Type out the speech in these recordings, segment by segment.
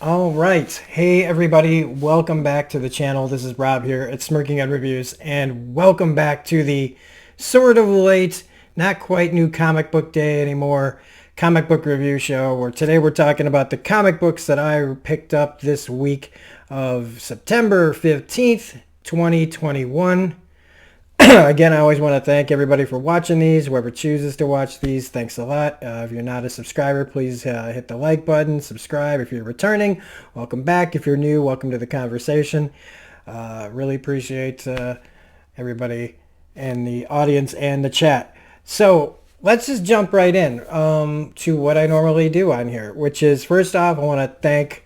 All right. Hey, everybody. Welcome back to the channel. This is Rob here at Smirking at Reviews, and welcome back to the sort of late, not quite new comic book day anymore, comic book review show, where today we're talking about the comic books that I picked up this week of September 15th, 2021. Again, I always want to thank everybody for watching these. Whoever chooses to watch these, thanks a lot. If you're not a subscriber, please hit the like button, subscribe. If you're returning, welcome back. If you're new, welcome to the conversation. Really appreciate everybody and the audience and the chat. So let's just jump right in to what I normally do on here, which is, first off, I want to thank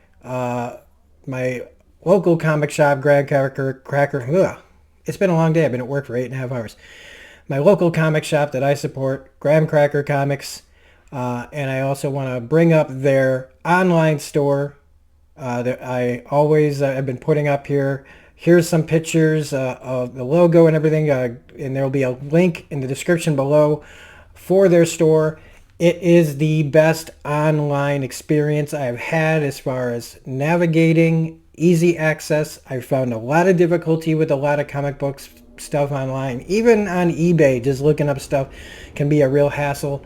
my local comic shop, Graham Cracker. It's been a long day. I've been at work for 8.5 hours. My local comic shop that I support, Graham Cracker Comics, and I also want to bring up their online store that I've been putting up here. Here's some pictures of the logo and everything, and there will be a link in the description below for their store. It is the best online experience I've had as far as navigating, easy access. I found a lot of difficulty with a lot of comic books stuff online. Even on eBay, just looking up stuff can be a real hassle.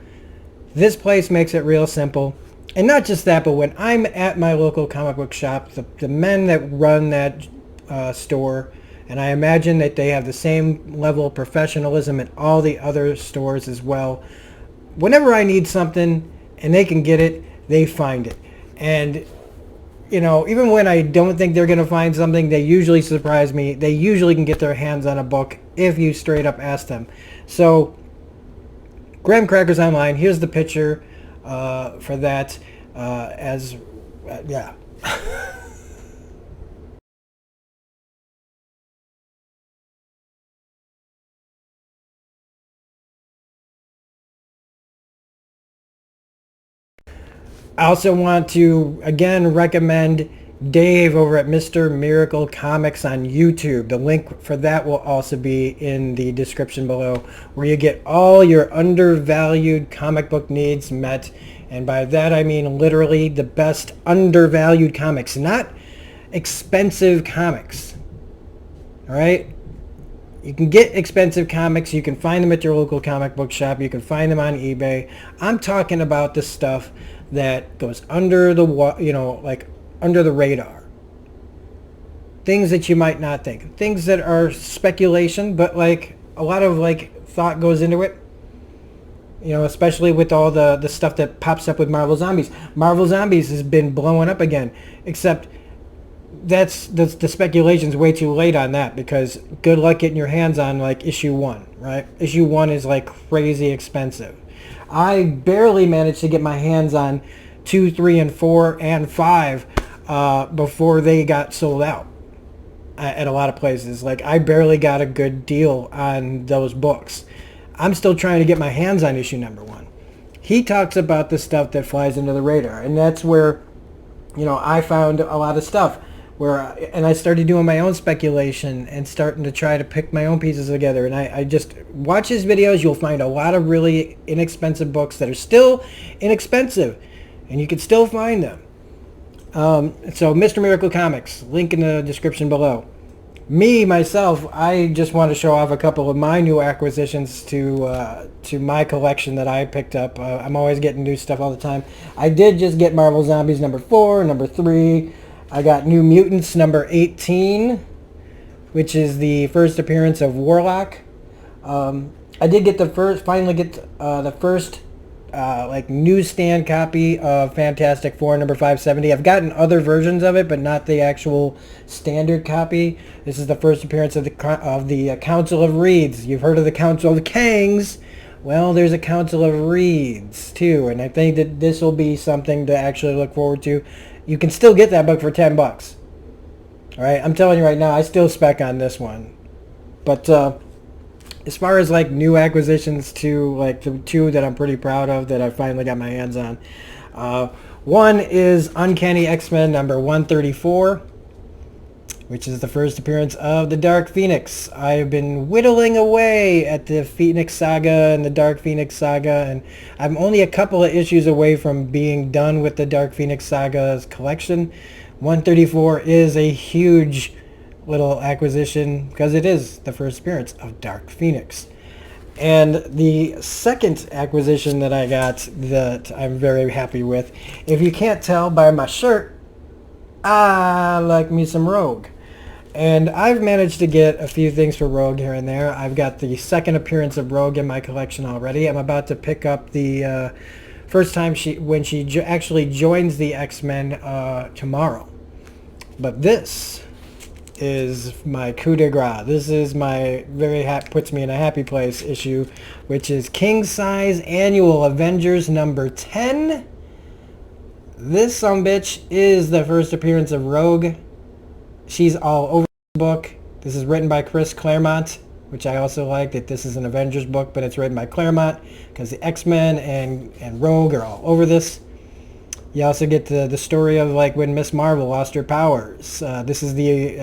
This place makes it real simple. And not just that, but when I'm at my local comic book shop, the men that run that store, and I imagine that they have the same level of professionalism in all the other stores as well. Whenever I need something and they can get it, they find it. And you know, even when I don't think they're going to find something, they usually surprise me. They usually can get their hands on a book if you straight up ask them. So, Graham Crackers Online, here's the picture for that. Yeah. I also want to, again, recommend Dave over at Mr. Miracle Comics on YouTube. The link for that will also be in the description below, where you get all your undervalued comic book needs met. And by that I mean literally the best undervalued comics, not expensive comics. All right? You can get expensive comics. You can find them at your local comic book shop. You can find them on eBay. I'm talking about the stuff that goes under the, like under the radar. Things that you might not think. Things that are speculation, but like a lot of like thought goes into it. You know, especially with all the stuff that pops up with Marvel Zombies. Marvel Zombies has been blowing up again, except the speculation's way too late on that, because good luck getting your hands on like issue 1, right? Issue 1 is like crazy expensive. I barely managed to get my hands on 2, 3, and 4, and 5 before they got sold out at a lot of places. Like, I barely got a good deal on those books. I'm still trying to get my hands on issue number 1. He talks about the stuff that flies under the radar, and that's where, you know, I found a lot of stuff. And I started doing my own speculation and starting to try to pick my own pieces together. And I just watch his videos. You'll find a lot of really inexpensive books that are still inexpensive, and you can still find them. So Mr. Miracle Comics, link in the description below. Myself, I just want to show off a couple of my new acquisitions to my collection that I picked up. I'm always getting new stuff all the time. I did just get Marvel Zombies number 4, number 3. I got New Mutants number 18, which is the first appearance of Warlock. I did get the first like newsstand copy of Fantastic Four number 570. I've gotten other versions of it, but not the actual standard copy. This is the first appearance of the Council of Reeds. You've heard of the Council of Kangs. Well, there's a Council of Reeds too, and I think that this will be something to actually look forward to. You can still get that book for $10. All right, I'm telling you right now, I still spec on this one. But as far as like new acquisitions to like the two that I'm pretty proud of that I finally got my hands on, one is Uncanny X-Men number 134, which is the first appearance of the Dark Phoenix. I've been whittling away at the Phoenix Saga and the Dark Phoenix Saga, and I'm only a couple of issues away from being done with the Dark Phoenix Saga's collection. 134 is a huge little acquisition because it is the first appearance of Dark Phoenix. And the second acquisition that I got that I'm very happy with, if you can't tell by my shirt, I like me some Rogue. And I've managed to get a few things for Rogue here and there. I've got the second appearance of Rogue in my collection already. I'm about to pick up the first time when she actually joins the X-Men tomorrow. But this is my coup de grace. This is my puts me in a happy place issue, which is King Size Annual Avengers number 10. This sumbitch is the first appearance of Rogue. She's all over the book. This is written by Chris Claremont, which I also like that this is an Avengers book, but it's written by Claremont because the X-Men and Rogue are all over this. You also get the story of like when Miss Marvel lost her powers. This is the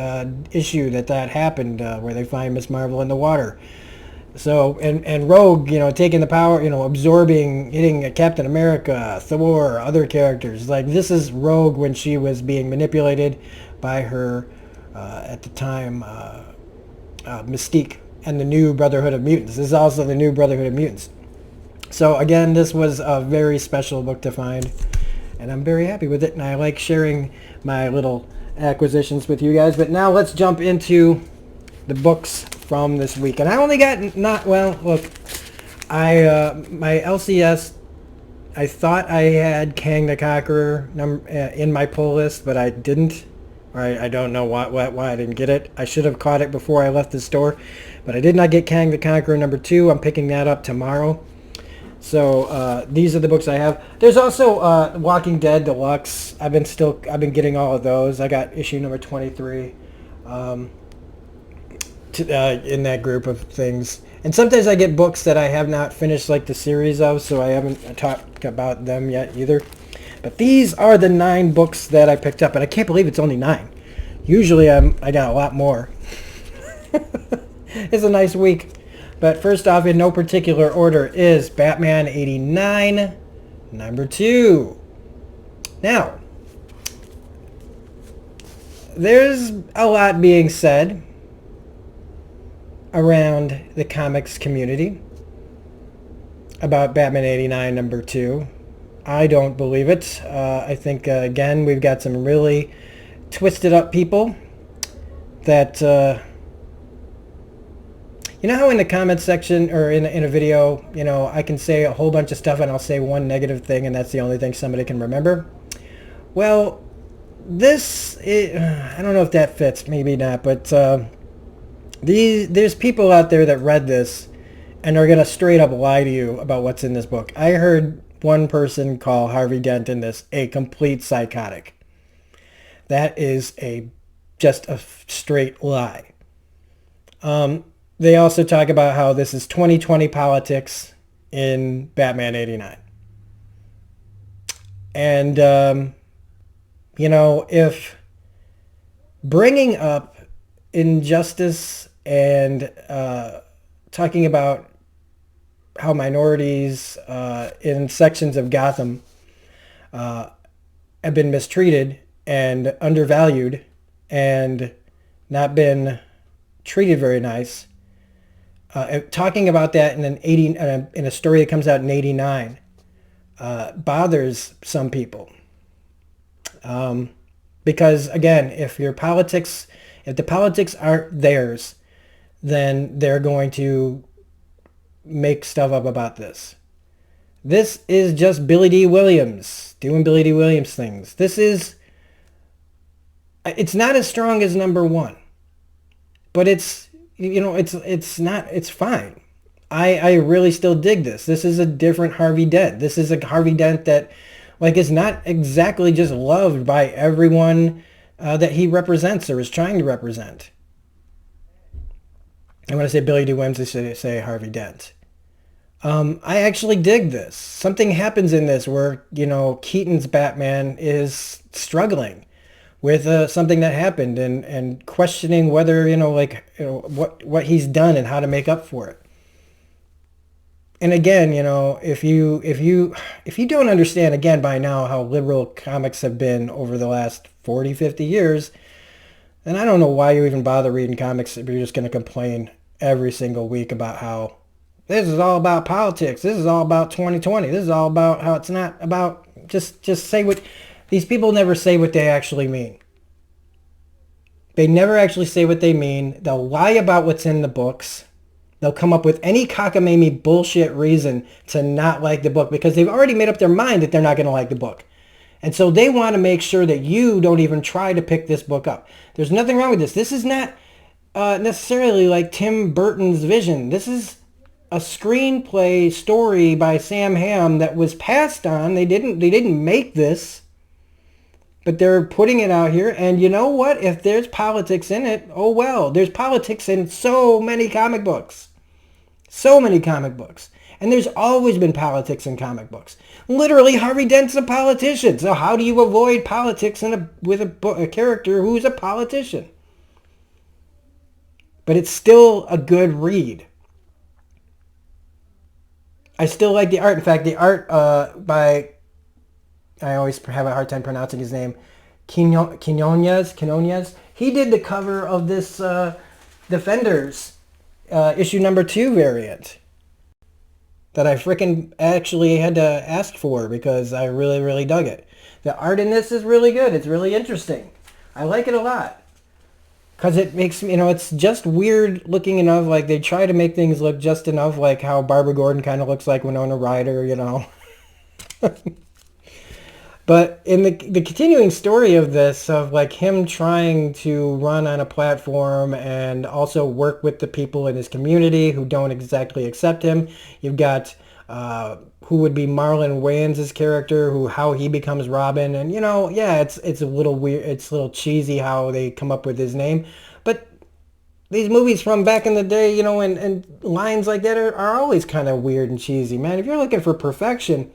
issue that happened where they find Miss Marvel in the water. So, and Rogue, taking the power, hitting Captain America, Thor, other characters. Like, this is Rogue when she was being manipulated by her, at the time, Mystique and the new Brotherhood of Mutants. This is also the new Brotherhood of Mutants. So, again, this was a very special book to find, and I'm very happy with it, and I like sharing my little acquisitions with you guys. But now let's jump into the books from this week. And I only got look, my LCS, I thought I had Kang the Conqueror in my pull list, but I didn't. Or I don't know why I didn't get it. I should have caught it before I left the store, but I did not get Kang the Conqueror number 2. I'm picking that up tomorrow. So these are the books I have. There's also Walking Dead Deluxe. I've been getting all of those. I got issue number 23. In that group of things, and sometimes I get books that I have not finished like the series of, so I haven't talked about them yet either. But these are the 9 books that I picked up, and I can't believe it's only 9. Usually I got a lot more. It's a nice week. But first off, in no particular order, is Batman 89 number 2. Now, there's a lot being said around the comics community about Batman 89 number 2. I don't believe it. I think, again, we've got some really twisted up people that, you know how in the comments section or in a video, I can say a whole bunch of stuff and I'll say one negative thing and that's the only thing somebody can remember? Well, I don't know if that fits, maybe not, but there's people out there that read this and are going to straight up lie to you about what's in this book. I heard one person call Harvey Dent in this a complete psychotic. That is just a straight lie. They also talk about how this is 2020 politics in Batman 89. And, if bringing up injustice and talking about how minorities in sections of Gotham have been mistreated and undervalued and not been treated very nice, talking about that in a story that comes out in 89 bothers some people. Because again, if the politics aren't theirs, then they're going to make stuff up about this. This is just Billy D. Williams doing Billy D. Williams things. It's not as strong as number 1, but it's fine. I really still dig this. This is a different Harvey Dent. This is a Harvey Dent that, like, is not exactly just loved by everyone that he represents or is trying to represent. And when I say Billy D. Williams, I say Harvey Dent. I actually dig this. Something happens in this where, you know, Keaton's Batman is struggling with something that happened and questioning whether, you know, like, you know, what he's done and how to make up for it. And again, you know, if you don't understand again by now how liberal comics have been over the last 40, 50 years, then I don't know why you even bother reading comics if you're just going to complain every single week about how this is all about politics. This is all about 2020. This is all about how it's not about just say what these people never say what they actually mean. They never actually say what they mean. They'll lie about what's in the books. They'll come up with any cockamamie bullshit reason to not like the book because they've already made up their mind that they're not going to like the book. And so they want to make sure that you don't even try to pick this book up. There's nothing wrong with this. This is not necessarily like Tim Burton's Vision. This is a screenplay story by Sam Hamm that was passed on. They didn't make this, but they're putting it out here. And you know what? If there's politics in it, oh well. There's politics in so many comic books. So many comic books. And there's always been politics in comic books. Literally, Harvey Dent's a politician. So how do you avoid politics with a character who's a politician? But it's still a good read. I still like the art. In fact, the art by, I always have a hard time pronouncing his name, Quinones. He did the cover of this Defenders issue number 2 variant that I freaking actually had to ask for because I really, really dug it. The art in this is really good. It's really interesting. I like it a lot. Because it makes me, you know, it's just weird looking enough. Like, they try to make things look just enough like how Barbara Gordon kind of looks like Winona Ryder, you know. But in the continuing story of this, of like him trying to run on a platform and also work with the people in his community who don't exactly accept him, you've got who would be Marlon Wayans' character, how he becomes Robin, and you know, yeah, it's a little weird, it's a little cheesy how they come up with his name, but these movies from back in the day, you know, and lines like that are always kind of weird and cheesy, man. If you're looking for perfection,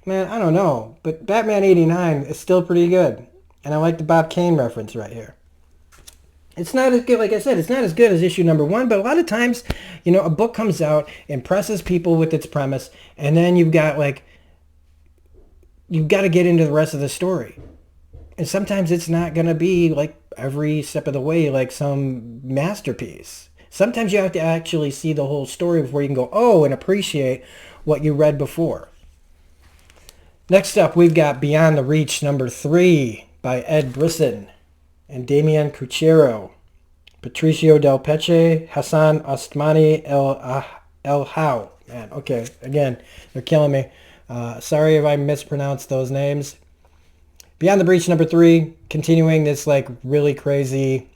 man, I don't know, but Batman 89 is still pretty good. And I like the Bob Kane reference right here. It's not as good, like I said, it's not as good as issue number 1, but a lot of times, you know, a book comes out, impresses people with its premise, and then you've got to get into the rest of the story. And sometimes it's not going to be like every step of the way like some masterpiece. Sometimes you have to actually see the whole story before you can go, oh, and appreciate what you read before. Next up, we've got Beyond the Reach number 3 by Ed Brisson and Damian Cuchero, Patricio Del Peche, Hassan Ostmani, El How. Man, okay, again, they're killing me. Sorry if I mispronounced those names. Beyond the Breach number 3, continuing this like really crazy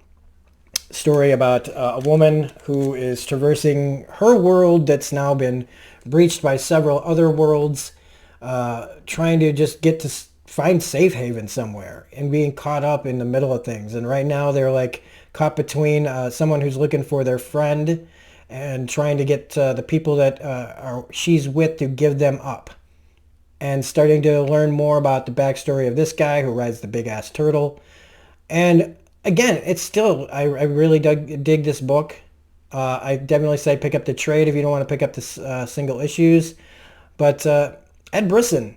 story about a woman who is traversing her world that's now been breached by several other worlds, trying to just get to find safe haven somewhere and being caught up in the middle of things. And right now they're like caught between someone who's looking for their friend and trying to get the people that she's with to give them up. And starting to learn more about the backstory of this guy who rides the big ass turtle. And again, it's still, I really dig this book. I definitely say pick up the trade if you don't want to pick up the single issues. But Ed Brisson,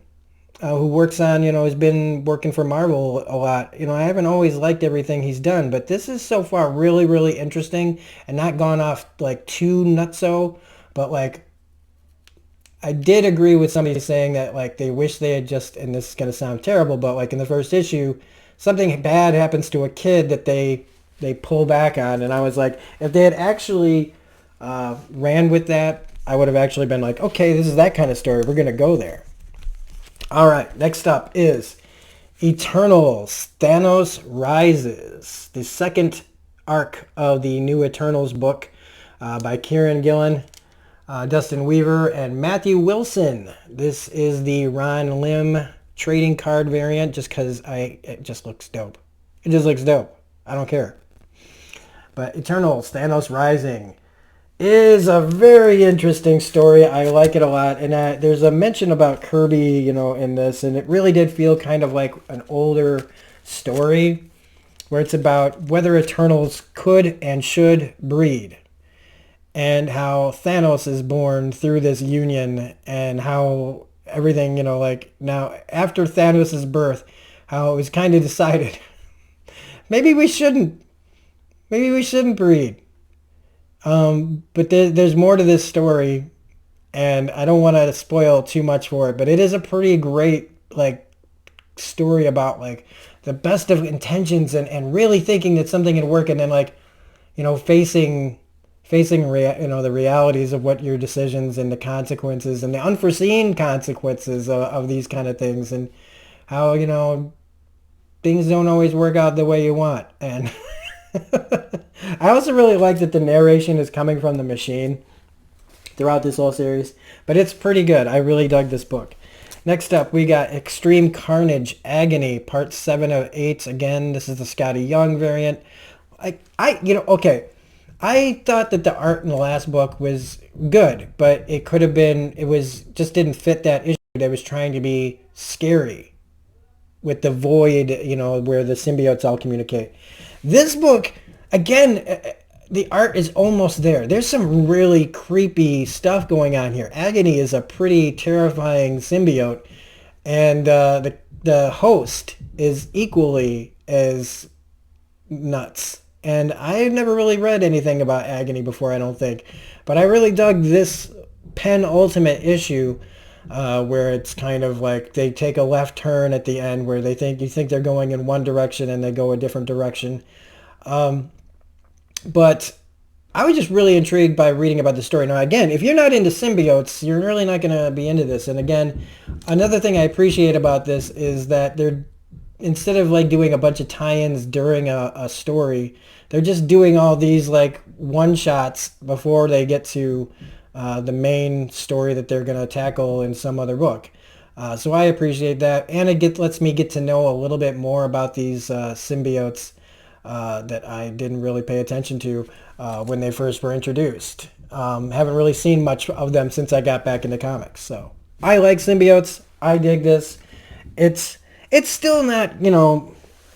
who works on, you know, has been working for Marvel a lot. You know, I haven't always liked everything he's done, but this is so far really, really interesting and not gone off like too nutso. But like, I did agree with somebody saying that like they wish they had just, and this is going to sound terrible, but like in the first issue, something bad happens to a kid that they pull back on. And I was like, if they had actually ran with that, I would have actually been like, okay, this is that kind of story. We're going to go there. All right, next up is Eternals, Thanos Rises, the second arc of the new Eternals book by Kieran Gillen. Dustin Weaver, and Matthew Wilson. This is the Ron Lim trading card variant just because it just looks dope. It just looks dope. I don't care. But Eternals, Thanos Rising is a very interesting story. I like it a lot. And there's a mention about Kirby, in this. And it really did feel kind of like an older story where it's about whether Eternals could and should breed. And how Thanos is born through this union, and how everything, now after Thanos' birth, how it was kind of decided, maybe we shouldn't breed. But there's more to this story, and I don't want to spoil too much for it, but it is a pretty great, story about, the best of intentions and really thinking that something can work, and then, facing the realities of what your decisions and the consequences and the unforeseen consequences of these kind of things, and how, things don't always work out the way you want. And I also really like that the narration is coming from the machine throughout this whole series, but it's pretty good. I really dug this book. Next up, we got Extreme Carnage, Agony, part 7 of 8. Again, this is the Scotty Young variant. Okay. I thought that the art in the last book was good, but it could have been, just didn't fit that issue that was trying to be scary with the void, where the symbiotes all communicate. This book, again, the art is almost there. There's some really creepy stuff going on here. Agony is a pretty terrifying symbiote, and the host is equally as nuts. And I had never really read anything about Agony before, I don't think. But I really dug this penultimate issue, where it's kind of like they take a left turn at the end, where you think they're going in one direction and they go a different direction. But I was just really intrigued by reading about the story. Now, again, if you're not into symbiotes, you're really not going to be into this. And again, another thing I appreciate about this is that instead of doing a bunch of tie-ins during a story, they're just doing all these one-shots before they get to the main story that they're going to tackle in some other book. So I appreciate that, and it lets me get to know a little bit more about these symbiotes that I didn't really pay attention to when they first were introduced. Haven't really seen much of them since I got back into comics. So I like symbiotes. I dig this. It's still not,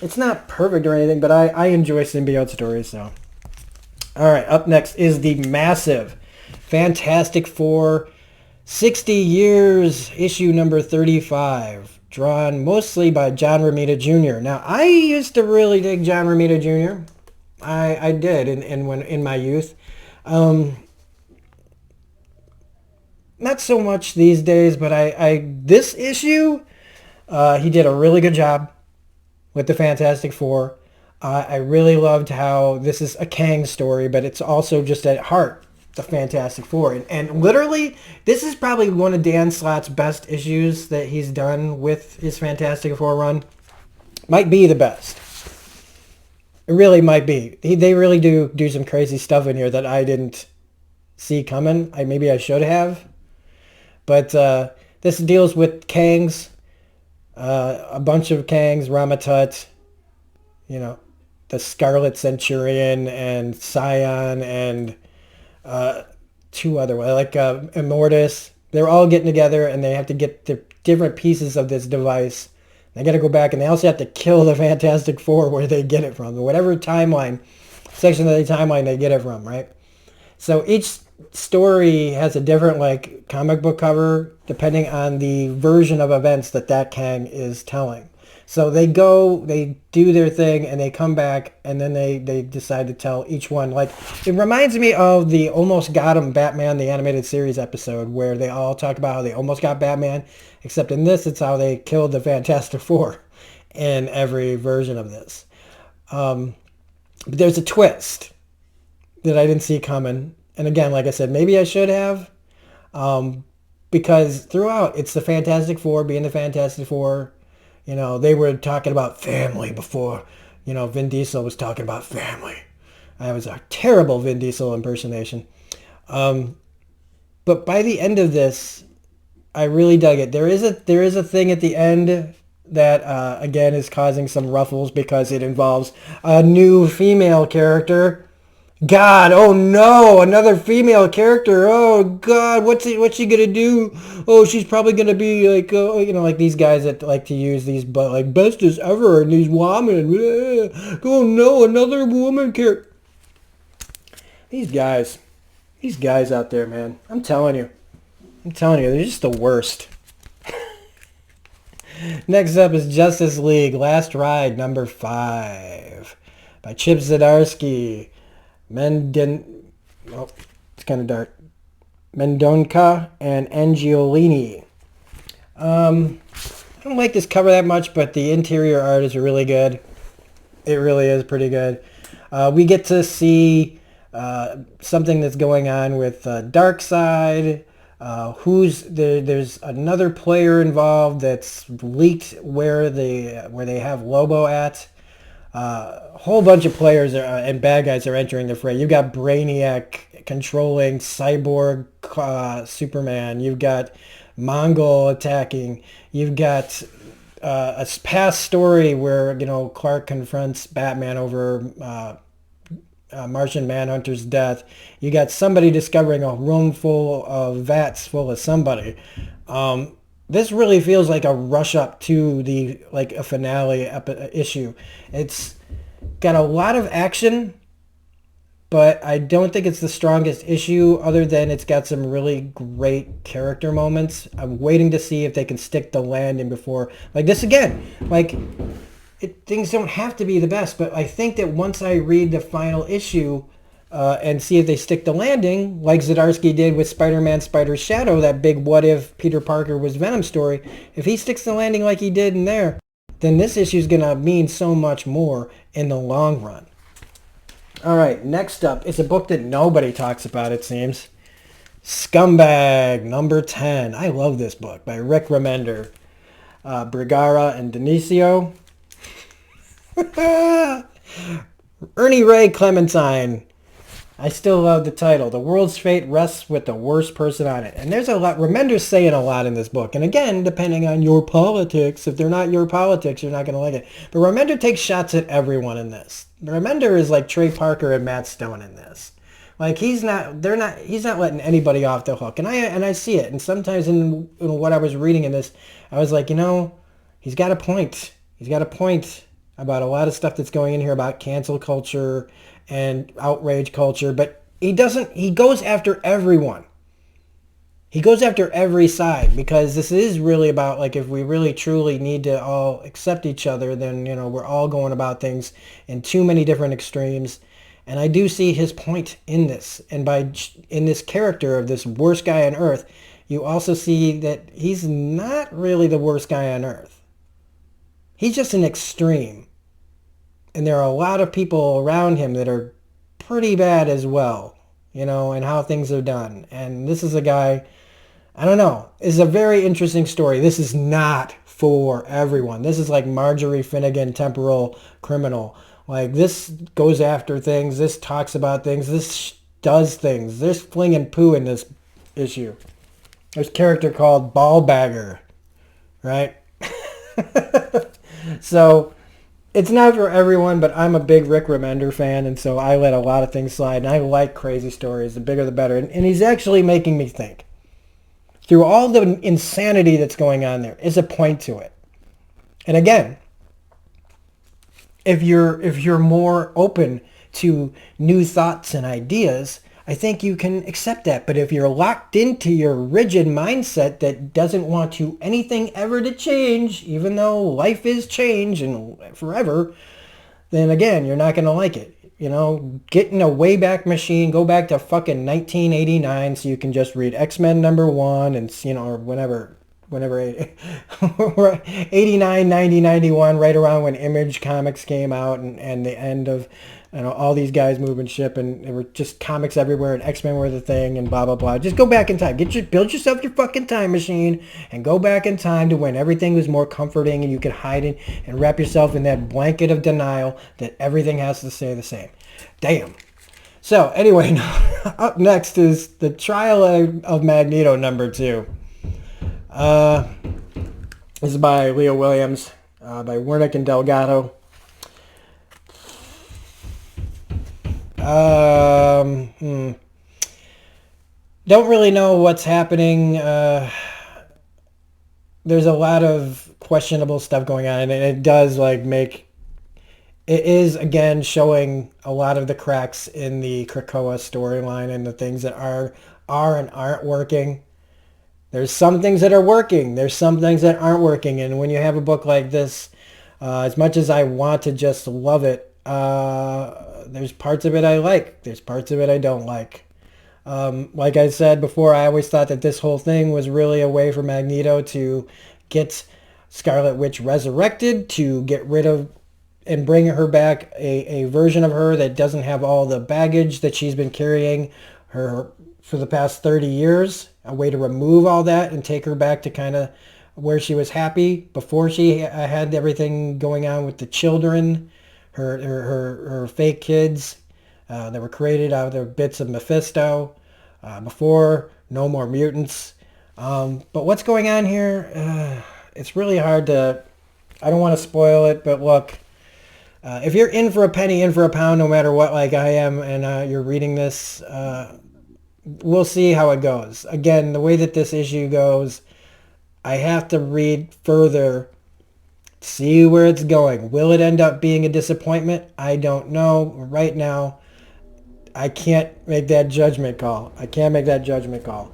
it's not perfect or anything, but I enjoy symbiote stories. So, all right, up next is the massive Fantastic Four 60 Years, issue number 35, drawn mostly by John Romita Jr. Now, I used to really dig John Romita Jr. I did in my youth. Not so much these days, but this issue, he did a really good job with the Fantastic Four. I really loved how this is a Kang story, but it's also just at heart the Fantastic Four. And literally, this is probably one of Dan Slott's best issues that he's done with his Fantastic Four run. Might be the best. It really might be. They really do some crazy stuff in here that I didn't see coming. Maybe I should have. But this deals with Kangs. A bunch of Kangs, Ramatut, the Scarlet Centurion and Scion and two other ones, Immortus. They're all getting together and they have to get the different pieces of this device. They got to go back and they also have to kill the Fantastic Four where they get it from, whatever section of the timeline they get it from, right? So each story has a different comic book cover depending on the version of events that Kang is telling. So they do their thing, and they come back, and then they decide to tell each one. It reminds me of the Almost Got Him Batman, the animated series episode, where they all talk about how they almost got Batman, except in this, it's how they killed the Fantastic Four in every version of this. But there's a twist that I didn't see coming. And again, like I said, maybe I should have, because throughout, it's the Fantastic Four being the Fantastic Four. They were talking about family before, Vin Diesel was talking about family. That was a terrible Vin Diesel impersonation. But But by the end of this, I really dug it. There is a thing at the end that again is causing some ruffles because it involves a new female character. God, oh no, another female character. Oh God, what's she gonna do? Oh, she's probably gonna be like, like these guys that like to use these, but like bestest ever and these women. Oh no, another woman character. These guys out there, man. I'm telling you, they're just the worst. Next up is Justice League Last Ride number 5 by Chip Zdarsky. It's kind of dark. Mendonca and Angiolini. I don't like this cover that much, but the interior art is really good. It really is pretty good. We get to see something that's going on with Darkseid. There's another player involved that's leaked where they have Lobo at. A whole bunch of players and bad guys are entering the fray. You've got Brainiac controlling Cyborg Superman. You've got Mongol attacking. You've got a past story where Clark confronts Batman over Martian Manhunter's death. You got somebody discovering a room full of vats full of somebody. This really feels like a rush up to a finale issue. It's got a lot of action, but I don't think it's the strongest issue other than it's got some really great character moments. I'm waiting to see if they can stick the landing before, like this again, things don't have to be the best, but I think that once I read the final issue and see if they stick the landing, like Zdarsky did with Spider-Man Spider's Shadow, that big what if Peter Parker was Venom story, if he sticks the landing like he did in there, then this issue is going to mean so much more in the long run. All right, next up is a book that nobody talks about, it seems. Scumbag, number 10. I love this book by Rick Remender, Bergara, and Denisio. Ernie Ray Clementine. I still love the title. The world's fate rests with the worst person on it. And there's a lot. Remender's saying a lot in this book. And again, depending on your politics, if they're not your politics, you're not going to like it. But Remender takes shots at everyone in this. Remender is like Trey Parker and Matt Stone in this. Like he's not letting anybody off the hook. And I see it. And sometimes in what I was reading in this, I was like, he's got a point. He's got a point about a lot of stuff that's going in here about cancel culture and outrage culture, but he goes after everyone. He goes after every side because this is really about, like, if we really truly need to all accept each other, then, we're all going about things in too many different extremes. And I do see his point in this. And in this character of this worst guy on Earth, you also see that he's not really the worst guy on Earth. He's just an extreme. And there are a lot of people around him that are pretty bad as well, and how things are done. And this is a guy, I don't know, it's a very interesting story. This is not for everyone. This is like Marjorie Finnegan, Temporal Criminal. Like, this goes after things. This talks about things. This does things. There's fling and poo in this issue. There's a character called Ballbagger, right? So it's not for everyone, but I'm a big Rick Remender fan, and so I let a lot of things slide, and I like crazy stories. The bigger the better. And he's actually making me think. Through all the insanity that's going on, there is a point to it. And again, if you're more open to new thoughts and ideas, I think you can accept that. But if you're locked into your rigid mindset that doesn't want anything ever to change, even though life is change and forever, then again, you're not going to like it. Get in a Wayback Machine, go back to fucking 1989 so you can just read X-Men #1 and, or whenever 89, 90, 91, right around when Image Comics came out and the end of all these guys moving ship, and there were just comics everywhere, and X-Men were the thing, and blah blah blah. Just go back in time, build yourself your fucking time machine, and go back in time to when everything was more comforting, and you could hide in and wrap yourself in that blanket of denial that everything has to stay the same. Damn. So anyway, up next is The Trial of Magneto #2. This is by Leo Williams, by Wernick and Delgado. Don't really know what's happening. There's a lot of questionable stuff going on, and it does it is again showing a lot of the cracks in the Krakoa storyline and the things that are and aren't working. There's some things that are working. There's some things that aren't working. And when you have a book like this, as much as I want to just love it, there's parts of it I like. There's parts of it I don't like. Like I said before, I always thought that this whole thing was really a way for Magneto to get Scarlet Witch resurrected, to get rid of and bring her back a version of her that doesn't have all the baggage that she's been carrying her for the past 30 years. A way to remove all that and take her back to kind of where she was happy before she had everything going on with the children, her fake kids that were created out of the bits of Mephisto before No More Mutants. But what's going on here, it's really hard to, I don't want to spoil it, but look, if you're in for a penny, in for a pound, no matter what, like I am, and you're reading this, we'll see how it goes. Again, the way that this issue goes, I have to read further, see where it's going. Will it end up being a disappointment? I don't know. Right now, I can't make that judgment call. I can't make that judgment call.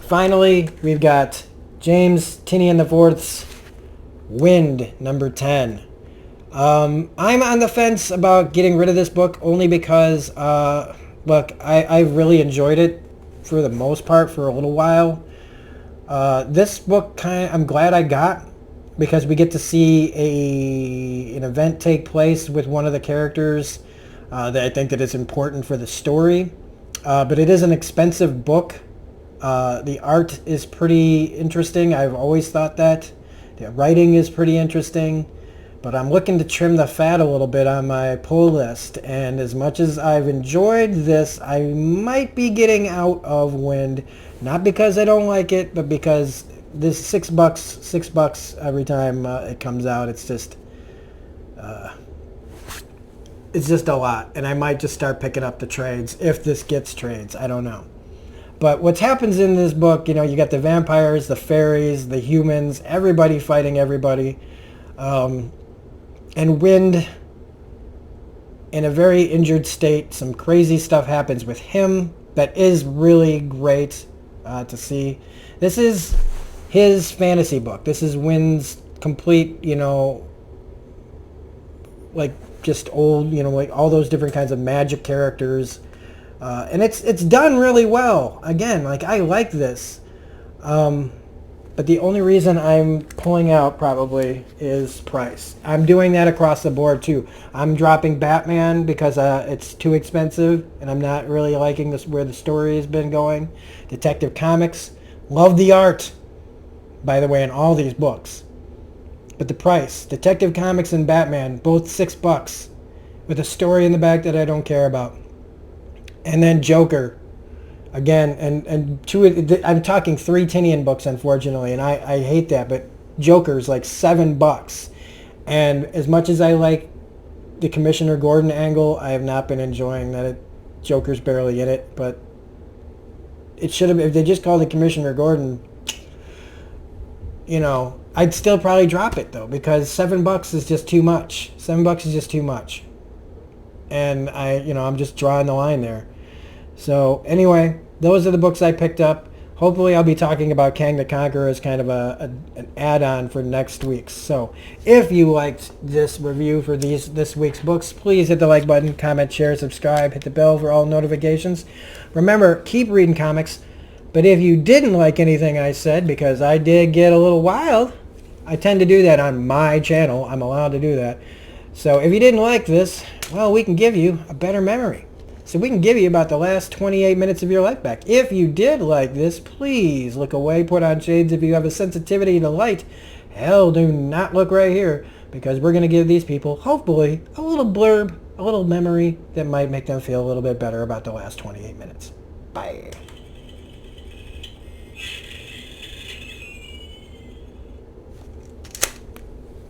Finally, we've got James Tynion IV's Wynd #10. I'm on the fence about getting rid of this book only because, look, I really enjoyed it for the most part for a little while. This book I'm glad I got because we get to see an event take place with one of the characters that I think that is important for the story. But it is an expensive book. The art is pretty interesting. I've always thought that. The writing is pretty interesting. But I'm looking to trim the fat a little bit on my pull list. And as much as I've enjoyed this, I might be getting out of Wynd. Not because I don't like it, but because this $6 every time it comes out. It's just a lot. And I might just start picking up the trades if this gets trades. I don't know. But what happens in this book, you know, you got the vampires, the fairies, the humans, everybody fighting everybody. And Wynd, in a very injured state, some crazy stuff happens with him that is really great to see. This is his fantasy book. This is Wynd's complete, you know, like just old, you know, like all those different kinds of magic characters. And it's done really well. Again, like I like this. But the only reason I'm pulling out probably is price. I'm doing that across the board too. I'm dropping Batman because it's too expensive and I'm not really liking this where the story has been going. Detective Comics, love the art, by the way, in all these books. But the price, Detective Comics and Batman, both $6 with a story in the back that I don't care about. And then Joker. Again, and I'm talking 3 Tynion books, unfortunately, and I hate that, but Joker's like $7. And as much as I like the Commissioner Gordon angle, I have not been enjoying that Joker's barely in it, but it should have, if they just called it Commissioner Gordon, you know, I'd still probably drop it though, because $7 is just too much. $7 is just too much. And I'm just drawing the line there. So anyway, those are the books I picked up. Hopefully I'll be talking about Kang the Conqueror as kind of an add-on for next week's. So if you liked this review for this week's books, please hit the like button, comment, share, subscribe, hit the bell for all notifications. Remember, keep reading comics. But if you didn't like anything I said, because I did get a little wild, I tend to do that on my channel. I'm allowed to do that. So if you didn't like this, well, we can give you a better memory. So we can give you about the last 28 minutes of your life back. If you did like this, please look away, put on shades. If you have a sensitivity to light, hell, do not look right here, because we're going to give these people, hopefully, a little blurb, a little memory that might make them feel a little bit better about the last 28 minutes. Bye.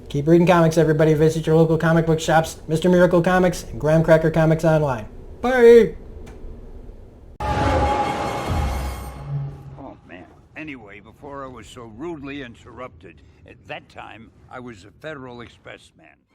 Keep reading comics, everybody. Visit your local comic book shops, Mr. Miracle Comics, and Graham Cracker Comics Online. Bye! Oh, man. Anyway, before I was so rudely interrupted, at that time, I was a Federal Express man.